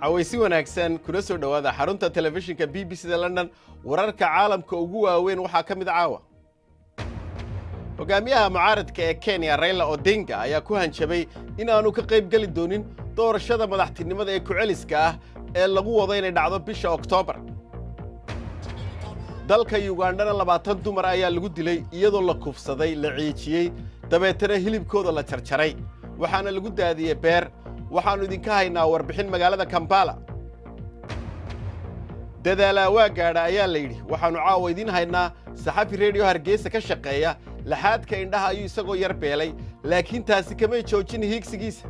عويسي wanaagsan kuna soo dhawaada xarunta telefishinka BBC London wararka caalamka ugu waaweyn waxa kamid caawa hogaamiyaha mucaaradka ee Kenya Raila Odinga ayaa ku hanjabay in aanu ka qayb gali doonin doorashada madaxtinimada ee ku celiska ah ee lagu wado inay dhacdo bisha Oktoobar dalka Uganda 20 dumar ayaa lagu dilay iyadoo la kufsaday la ciijiyay dabeetana hilibkooda la jarjaray waxaana lagu daadiyay beer waxaanu idinka haynaa warbixin magaalada Kampala dadaala waa gaadha ayaa la yiri waxaanu caawa idin haynaa saxafi radio Hargeysa ka shaqeeya laxaadka indhaha ayuu isagoo yar beelay laakiin taasi kama joojin hiigsigiisa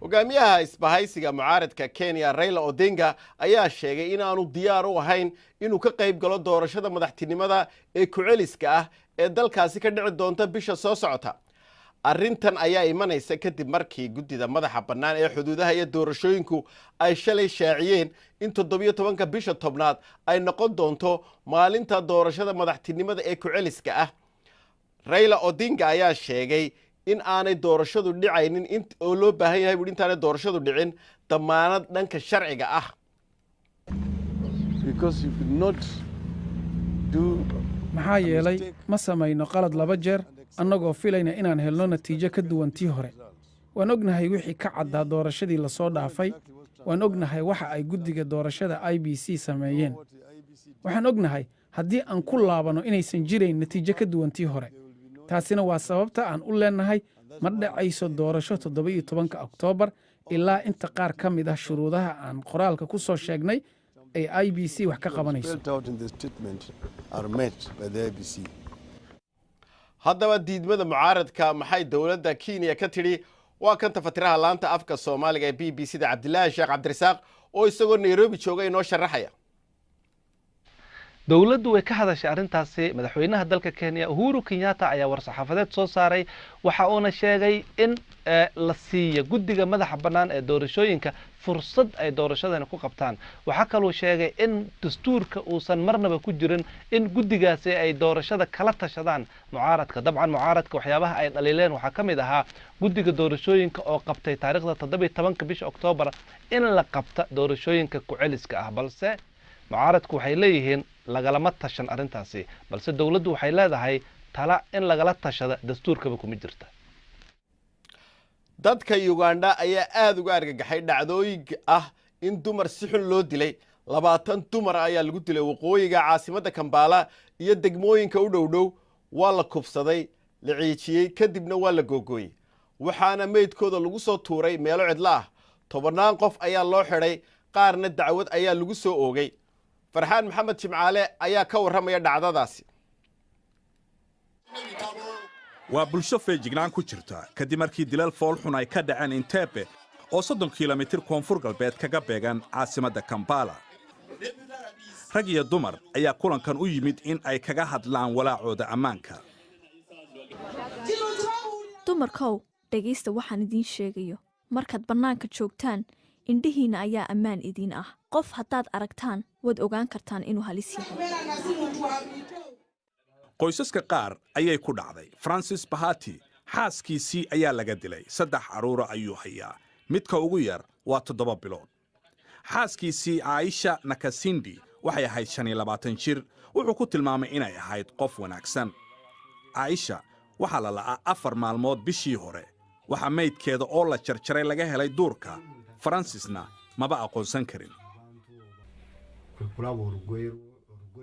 hogaamiyaha isbahaysiga mucaaradka Kenya Raila Odinga ayaa sheegay in aanu diyaar u ahayn inuu ka qayb galo doorashada madaxtinimada ee ku celiska ah ee dalkaasi ka dhici doonta bisha soo socota arrintan ayaa imanaysa kadib markii guddida madaxa bannaan ee xuduudaha iyo doorashooyinku ay shalay shaaciyeen in 17 bisha tobnaad ay noqon doonto maalinta doorashada madaxtinimada ee ku celiska ah Raila Odinga ayaa sheegay in aanay doorashadu dhicaynin oo loo baahan yahay intaanay doorashadu dhicin damaanad dhanka sharciga ah because you could not do maxaa yeelay ma samayno qalad laba jeer annagoo filayna inaan helno natiijo ka duwan tii hore waan ognahay wixii ka caddaa doorashadii la soo dhaafay waan ognahay waxa ay guddiga doorashada IBC sameeyeen waxaan ognahay haddii aan ku laabano inaysan jirayn natiijo ka duwan tii hore taasina waa sababta aan u leenahay ma dhacayso doorasho 17 Oktoobar ilaa inta qaar ka mid ah shuruudaha aan qoraalka ku soo sheegnay ay IBC wax ka qabanayso haddaba diidmada mucaaradka maxay dawladda Kenya ka tiri waa kan tafatiraha laanta afka Soomaaliga ee BBC-da Cabdilaahi Sheekh Cabdirasaaq oo isagoo Nairobi jooga inoo sharaxaya dawladdu way ka hadashay arintaasi madaxweynaha dalka Kenya Uhuru Kenyatta ayaa war-saxaafadeed soo saaray waxa uu sheegay in la siiyo guddiga madaxa bannaan ee doorashooyinka fursad ay doorashadana ku qabtaan waxa kale uu sheegay in dastuurka uusan marnaba ku jirin in guddigaasi ay doorashada kala tashadaan mucaaradka dabcan mucaaradka waxyaabaha ay dhaliileen waxa kamid ahaa guddiga doorashooyinka oo qabtay taariikhda 17 bisha Oktoobar in la qabta doorashooyinka ku celiska ah balse mucaaradku waxay leeyihiin lagalama tashan arintaasi balse dawladdu waxay leedahay tala in lagala tashada dastuurkaba kuma jirta dadka Uganda ayaa aad uga argagaxay dhacdooyin ah in dumar si xun loo dilay 20 dumar ayaa lagu dilay waqooyiga caasimadda Kampala iyo degmooyinka u dhowdhow waa la kufsaday la ciijiyay kadibna waa la googooyay waxaana meydkooda lagu soo tuuray meelo cidla ah 10 qof ayaa loo xiray qaarna dacwad ayaa lagu soo oogay Farxaan Maxamed Jimcaale ayaa ka waramaya dhacdadaasi waa bulsho feejignaan ku jirta kadib markii dilal fool xun ay ka dhaceen Entebbe oo 30 kiiloomitir koonfur galbeed kaga beegan caasimadda Kampala rag iyo dumar ayaa kulankan u yimid in ay kaga hadlaan walaacooda ammaanka dumarkow dhageysta waxaan idin sheegayo markaad bannaanka joogtaan indhihiina ayaa ammaan idin ah qof hadaad aragtaan wad ogaan kartaan inuu halis yahay qoysaska qaar ayay ku dhacday Francis Bahati xaaskiisii ayaa laga dilay 3 caruur ayuu hayaa midka ugu yar waa 7 bilood xaaskiisii Aisha Nakasindi waxay ahayd 25 jir wuxuu ku tilmaamay inay ahayd qof wanaagsan Aisha waxa la la'aa 4 maalmood bishii hore waxa meydkeeda oo la jarjaray laga helay duurka Francisna maba aqoonsan karin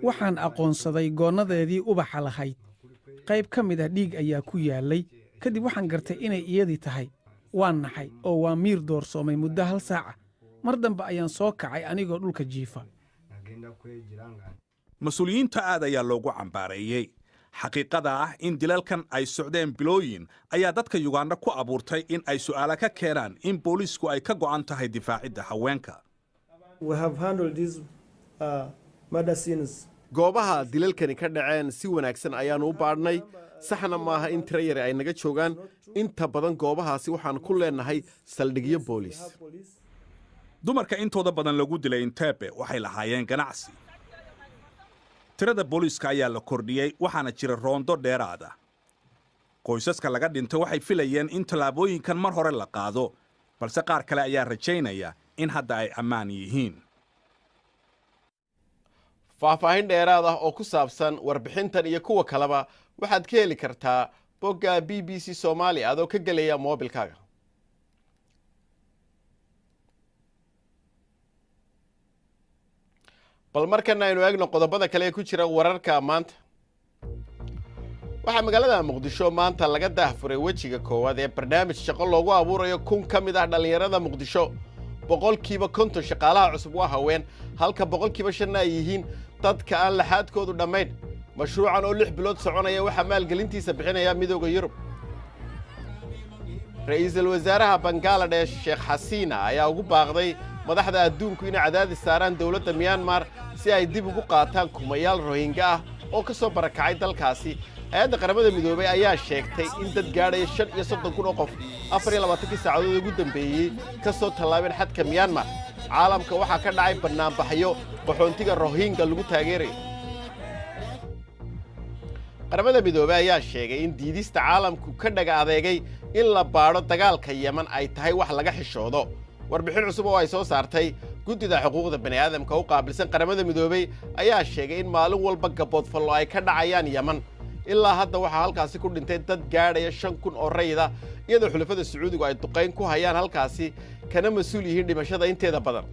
waxaan aqoonsaday goonadeedii ubaxa lahayd qayb ka mid ah dhiig ayaa ku yaalay kadib waxaan gartay inay iyadii tahay waan naxay oo waa miir doorsoomay muddo 1 saac mar dambe ayaan soo kacay anigoo dhulka jiifa mas'uuliyiinta aad ayaa loogu cambaareeyay xaqiiqada ah in dilalkan ay socdeen bilooyin ayaa dadka Uganda ku abuurtay in ay su'aalo ka keenaan in booliisku ay ka go'an tahay difaacidda haweenka we have handled these murder scenes goobaha dilalkani ka dhaceen si wanaagsan ayaanu u baadhnay saxna maaha in tiro yar ay naga joogaan inta badan goobahaasi waxaan ku leenahay saldhigyo booliis dumarka intooda badan lagu dilay Entebbe waxay lahaayeen ganacsi tirada booliiska ayaa la kordhiyay waxaana jira roondo dheeraad ah qoysaska laga dhinto waxay filayeen in tallaabooyinkan mar hore la qaado balse qaar kale ayaa rajaynaya in hadda ay ammaan yihiin. faahfaahin dheeraad ah oo ku saabsan warbixintan iyo kuwa kaleba waxaad ka heli kartaa bogga BBC Soomaali adoo ka gelaya moobilkaaga. bal markana aynu eegno qodobada kale ee ku jira wararka maanta. waxaa magaalada Muqdisho maanta laga daahfuray wejiga koowaad ee barnaamij shaqo loogu abuurayo 1,000 ka mid ah dhalinyarada Muqdisho. 50% shaqaalaha cusub waa haween, halka 5% ay yihiin dadka aan laxaadkoodu dhammayn. mashruucan oo 6 bilood soconaya waxaa maalgelintiisa bixinaya Midowga Yurub. ra'iisul wasaaraha Bangladesh Sheikh Hasina ayaa ugu baaqday madaxda adduunku inay cadaadis saaraan dawladda Myanmar si ay dib ugu qaataan kumayaal Rohingya ah oo ka soo barakacay dalkaasi. hay'adda qaramada midoobay ayaa sheegtay in dad gaadhaya 35,000 oo qof 24 saacadood ugu dambeeyay ka soo tallaabeen xadka Myanmar. caalamka waxaa ka dhacay barnaamijyo qaxoontiga Rohingya lagu taageerayo. qaramada midoobay ayaa sheegay in diidista caalamku ka dhaga adeegay in la baadho dagaalka Yemen ay tahay wax laga xishoodo. warbixin cusub oo ay soo saartay guddida xuquuqda bani'aadamka u qaabilsan qaramada midoobay ayaa sheegay in maalin walba gabood fallo ay ka dhacayaan Yemen. ilaa hadda waxaa halkaasi ku dhintay dad gaadhaya 5,000 oo rayida iyadoo xulafada Sacuudigu ay duqeyn ku hayaan halkaasi kana mas'uul yihiin dhimashada inteeda badan.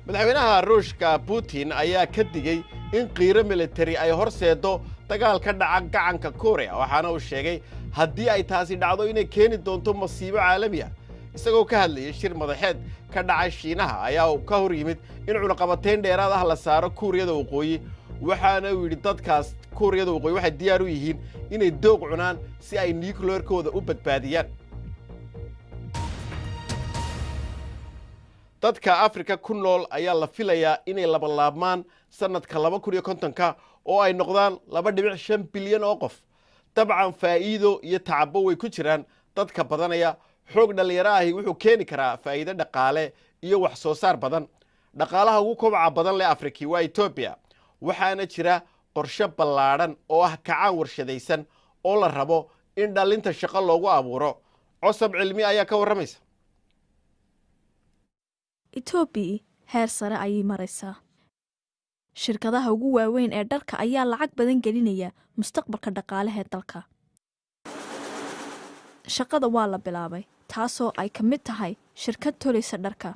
madaxweynaha Ruushka Putin ayaa ka digay in qiiro military ay horseedo dagaal ka dhaca gacanka Korea waxaana uu sheegay haddii ay taasi dhacdo inay keeni doonto masiibo caalami ah. isagoo ka hadlayay shir madaxeed ka dhacay Shiinaha ayaa uu ka hor yimid in cunaqabateyn dheeraad ah la saaro Kuuriyada Waqooyi waxaana uu yidhi dadkaas Kuuriyada Waqooyi waxay diyaar u yihiin inay doog cunaan si ay nuclear-kooda u badbaadiyaan. dadka Afrika ku nool ayaa la filayaa inay laabmaan sanadka 2050 oo ay noqdaan 2.5 bilyan oo qof. dabcan faa'iido iyo tacabo way ku jiraan dadka badanaya. xoog dhalinyaro ahi wuxuu keeni karaa faa'iido dhaqaale iyo wax soo saar badan. dhaqaalaha ugu kobaca badan leh Afrika waa Ethiopia. waxaana jira qorshe ballaadhan oo ah kacaan warshadaysan oo la rabo in dhalinta shaqo loogu abuuro. cusub cilmi ayaa ka warramaysa. Ethiopia heer sare ayay maraysaa. shirkadaha ugu waaweyn ee dharka ayaa lacag badan gelinaya mustaqbalka dhaqaalaha ee dalka. shaqada waa la bilaabay taasoo ay ka mid tahay shirkad tolaysa dharka.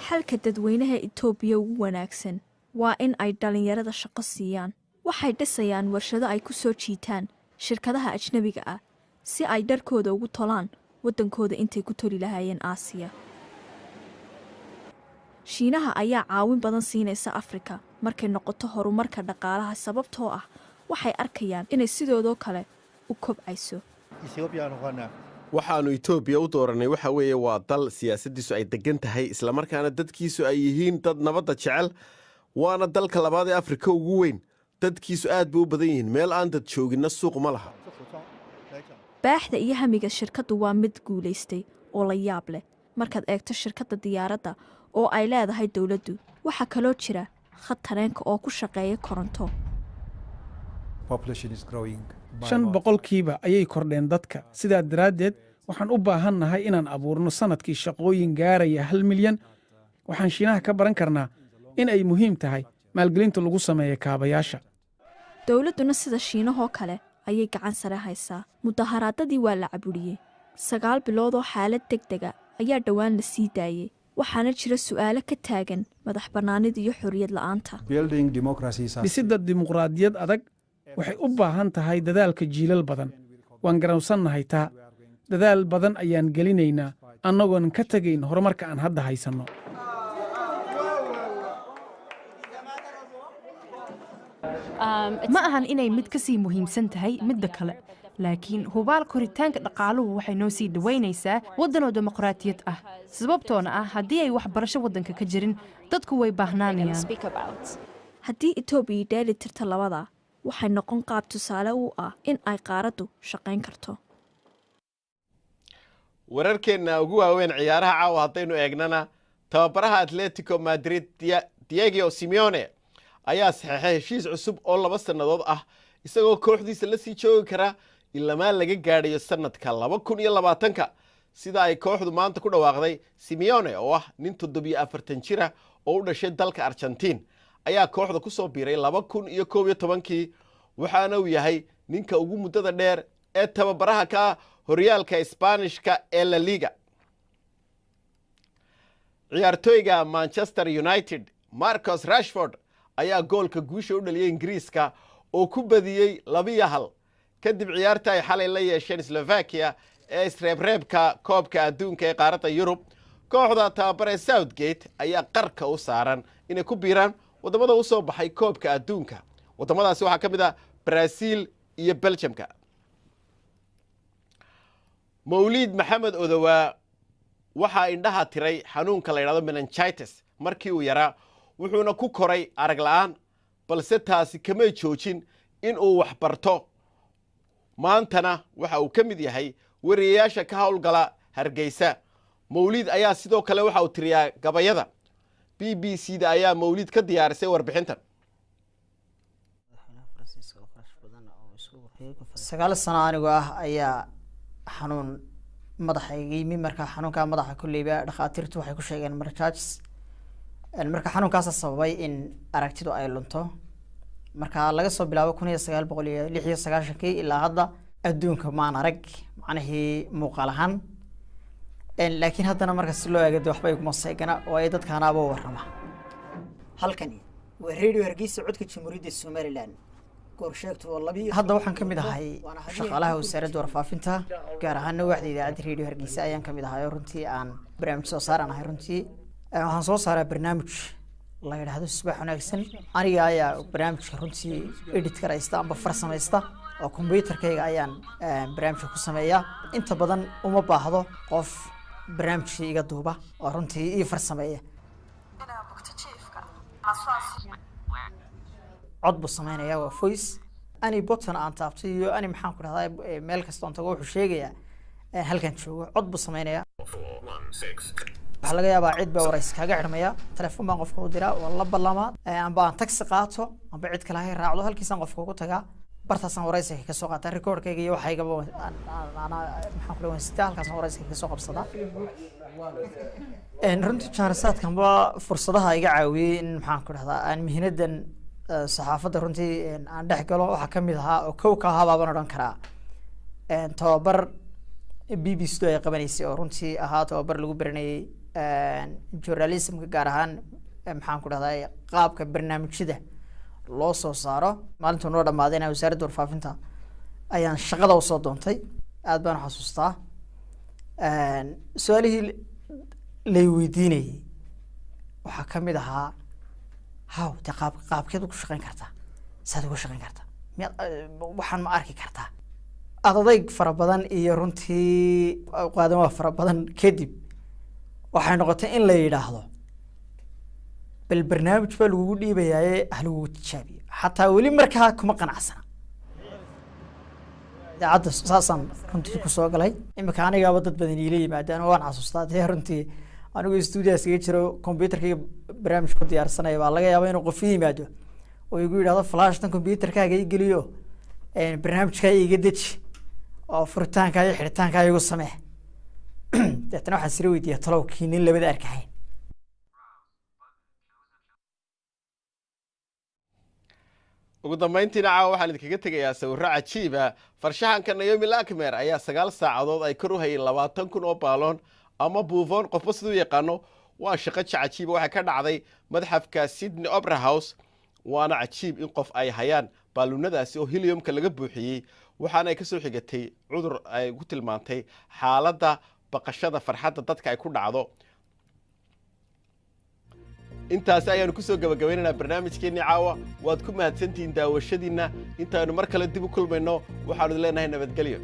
xalka dadweynaha Ethiopia ugu wanaagsan waa in ay dhalinyarada shaqo siiyaan. waxay dhisayaan warshado ay ku soo jiitaan shirkadaha ajnabiga ah si ay dharkooda ugu tolaan waddankooda intay ku toli lahaayeen Aasiya. Shiinaha ayaa caawin badan siinaysa Afrika markay noqoto horumarka dhaqaalaha sababtoo ah waxay arkayaan inay sidoodoo kale u kobcayso. waxaanu Ethiopia u dooranay waxa weeye waa dal siyaasadiisu ay degan tahay isla markaana dadkiisu ay yihiin dad nabadda jecel. waana dalka labaad ee Afrika ugu weyn. dadkiisu aad bay u badan yihiin meel aan dad joogina suuq ma laha. baaxda iyo hamiga shirkaddu waa mid guulaystay oo la yaab leh markaad eegto shirkadda diyaaradda oo ay leedahay dawladdu. waxaa kaloo jira khad tareenka oo ku shaqeeya koronto. 5% ayay kordheen dadka. sidaa daraaddeed waxaan u baahannahay inaan abuurno sanadkii shaqooyin gaaraya 1 milyan. waxaan Shiinaha ka baran karnaa in ay muhiim tahay maalgelinta lagu sameeyo kaabayaasha. dawladduna sida Shiinahoo kale ayay gacan sare haysaa. mudaharaadadii waa la caburiyey. 9 bilood oo xaalad degdega ayaa dhowaan la sii daayay. waxaana jira su'aalo ka taagan madax bannaanida iyo xorriyad la'aanta. dhisidda dimuqraadiyad adag waxay u baahan tahay dadaalka jiilal badan. waan garowsannahay taa. dadaal badan ayaan gelinaynaa annagoon ka tegayn horumarka aan hadda haysanno. ma ahan inay mid ka sii muhiimsan tahay midda kale laakiin hubaal koritaanka dhaqaaluhu waxay noo sii dhawaynaysaa waddan oo dimuqraatiyad ah sababtoona ah haddii ay waxbarasho waddanka ka jirin dadku way baahnaanayaan. haddii Ethiopia dheeli tirta labada waxay noqon qaab tusaale u ah in ay qaaraddu shaqayn karto. wararkeenna ugu waaweyn ciyaaraha caawa haddaynu eegnana tababaraha Atletico Madrid Diego Simeone ayaa saxeexay heshiis cusub oo 2 sannadood ah isagoo kooxdiisa la sii joogi kara ilamaa laga gaadhayo sanadka 2020 sida ay kooxdu maanta ku dhawaaqday. Simeone oo ah nin 47 jira oo u dhashay dalka Argentina ayaa kooxda ku soo biiray 2011 waxaana uu yahay ninka ugu muddada dheer ee tababaraha ka horyaalka Isbaanishka ee La Liga. ciyaartoyga Manchester United Marcus Rashford ayaa goolka guusha u dhaliyay Ingiriiska oo ku badiyay 2-1 kadib ciyaarta ay xalay la yeesheen Slovakia ee isreebreebka koobka adduunka ee qaaradda Yurub. kooxda tababare Southgate ayaa qarka u saaran inay ku biiraan wadamada u soo baxay koobka adduunka. wadamadaasi waxaa ka mid ah Brazil iyo Belgiumka. Mawlid Maxamed Odawa waxaa indhaha tiray xanuunka la yiraahdo meningitis markii uu yaraa wuxuuna ku koray arag la'aan balse taasi kama joojin in uu wax barto. maantana waxa uu ka mid yahay wariyayaasha ka howlgala Hargeysa. Mawlid ayaa sidoo kale waxa uu tiriyaa gabayada. BBC-da ayaa Mawlid ka diyaarisay warbixintan. 9 sano anigoo ah ayaa xanuun madaxa yimi marka xanuunka madaxa kulliba dhaqaatiirtu waxay ku sheegeen meningitis marka xanuunkaas sababay in aragtidu ay lunto marka laga soo bilaabo 1996 ilaa hadda adduunka ma arag macnaheedu muuqaal ahaan laakiin haddana marka si loo eego waxba kuma seegana oo ay dadkaanaaba warrama. halkani waa Radio Hargeysa codka Jamhuuriyadda Somaliland. hadda waxaan ka mid ahay shaqaalaha wasaaradda warfaafinta gaar ahaan waaxda idaacadda Radio Hargeysa ayaan ka mid ahay runtii aan barnaamij soo saaranahay runtii waxaan soo saaraa barnaamij la yiraahdo Subax Wanaagsan. aniga ayaa barnaamijka runtii edit karaysta amba farsamaysta oo kombiyuutarkayga ayaan barnaamijka ku sameeyaa. inta badan uma baahdo qof barnaamijka iga duuba oo runtii ii farsameeya. cod buu samaynayaa waa voice ani button aan taabtay iyo ani maxaan ku dhahdaa meel kasta oo tago wuxuu sheegayaa halkan joogo cod buu samaynayaa. waxa laga yaabaa cid baa waraysi kaaga xirmaya telefoon baan qofka u diraa waa la ballamaa amba aan taxi qaato amba cid kale hay raacdo halkiisaan qofka ugu tagaa bartaasaan waraysiga ka soo qaataa recordkayga iyo waxayga ana maxaan ku dhawaystaa halkaasaan waraysiga ka soo qabsadaa. runtii jaarsaadkan baa fursadaha iga caawiyay in maxaan ku dhahdaa aan mihnadan saxaafadda runtii aan dhex galo waxaa ka mid ahaa oo kow ka ahaa baan odhan karaa tababar BBC ay qabanaysay oo runtii ahaa tababar lagu baranayay journalismka gaar ahaan maxaan ku dhahdaa qaabka barnaamijyada loo soo saaro. maalintuu noo dhammaadayna wasaaradda warfaafinta ayaan shaqada u soo doontay aad baan u xasuustaa. su-aalihii lay weydiinayay waxaa ka mid ahaa haw de qaabkeed ku shaqayn kartaa saad uga shaqayn kartaa waxaan ma arki kartaa adayg fara badan iyo runtii qaadan waa fara badan kadib waxay noqotay in la yiraahdo bal barnaamij baa lagu dhiibayay ahlugu tijaabiyo xataa weli markaa kuma qanacsana. idaacadda saasan runtii ku soo galay imika anigaaba dad badan ila yimaadaan waan xasuustaa dee runtii anigu stuudiyaas iga jiro kombiyuutarkayga barnaamij ku diyaarsanaya baa laga yaabaa inuu qof yimaado oo igu yidhaahdo flashtan kombiyuutarkaaga ii geliyo barnaamijkaa iga deji oo furitaankaa iyo xidhitaankaa igu samee. deetana waxaan sira weydiiyaa talow kii nin labada arkahayn. ugu dambeyntiina caawa waxaan idinkaga tegayaa sawirro cajiiba. farshaxanka Naomi Lakmer ayaa 9 saacadood ay kor u hayeen 20,000 oo baaloon ama buufoon qofba siduu yaqaano. waa shaqo cajiiba waxay ka dhacday madxafka Sydney Opera House waana cajiib in qof ay hayaan baaluunadaasi oo heliumka laga buuxiyey waxaana ay ka soo xigatay cudur ay ku tilmaantay xaaladda baqashada farxadda dadka ay ku dhacdo. intaas ayaanu ku soo gabagabaynaynaa barnaamijkeennii caawa. waad ku mahadsantihiin daawashadiinna. intaanu mar kale dib u kulmayno waxaanu leenahay nabadgelyo.